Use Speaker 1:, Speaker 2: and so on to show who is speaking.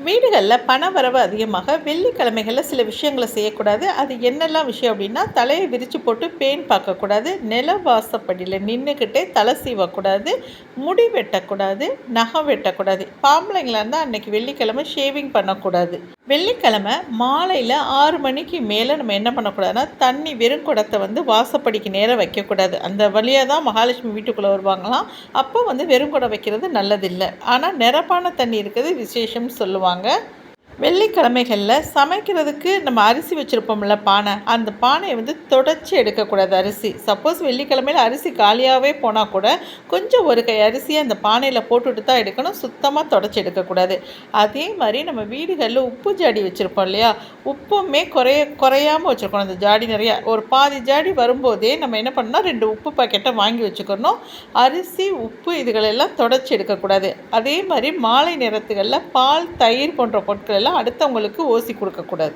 Speaker 1: வீடுகளில் பணவரவு அதிகமாக வெள்ளிக்கிழமைகளில் சில விஷயங்களை செய்யக்கூடாது. அது என்னெல்லாம் விஷயம் அப்படின்னா, தலையை விரித்து போட்டு பேன் பார்க்கக்கூடாது, நில வாசப்படியில் நின்றுக்கிட்டே தலை சீவக்கூடாது, முடி வெட்டக்கூடாது, நகம் வெட்டக்கூடாது. பாம்பளைங்களாக இருந்தால் அன்றைக்கி வெள்ளிக்கிழமை ஷேவிங் பண்ணக்கூடாது. வெள்ளிக்கிழமை மாலையில் 6 மணிக்கு மேலே நம்ம என்ன பண்ணக்கூடாதுன்னா, தண்ணி வெறும் குடத்தை வாசப்படிக்கு நேராக வைக்கக்கூடாது. அந்த வழியாக தான் மகாலட்சுமி வீட்டுக்குள்ளே வருவாங்களாம். அப்போ வெறும் குடம் வைக்கிறது நல்லதில்லை. ஆனால் நிரப்பான தண்ணி இருக்கிறது விசேஷம்னு சொல்லுவாங்க. வெள்ளிக்கிழமைகளில் சமைக்கிறதுக்கு நம்ம அரிசி வச்சுருப்போம்ல பானை, அந்த பானையை தொடச்சி எடுக்கக்கூடாது. அரிசி சப்போஸ் வெள்ளிக்கிழமையில் அரிசி காலியாகவே போனால் கூட கொஞ்சம் ஒரு கை அரிசியை அந்த பானையில் போட்டுவிட்டு தான் எடுக்கணும். சுத்தமாக தொடச்சி எடுக்கக்கூடாது. அதே மாதிரி நம்ம வீடுகளில் உப்பு ஜாடி வச்சுருப்போம் இல்லையா, உப்புமே குறையாமல் வச்சுருக்கணும். அந்த ஜாடி நிறையா ஒரு பாதி ஜாடி வரும்போதே நம்ம என்ன பண்ணால் 2 உப்பு பாக்கெட்டை வாங்கி வச்சுக்கணும். அரிசி உப்பு இதுகளெல்லாம் தொடச்சி எடுக்கக்கூடாது. அதே மாதிரி மாலை நேரத்துகளில் பால் தயிர் போன்ற பொருட்கள் அடுத்தவங்களுக்கு ஓசி கொடுக்கக்கூடாது.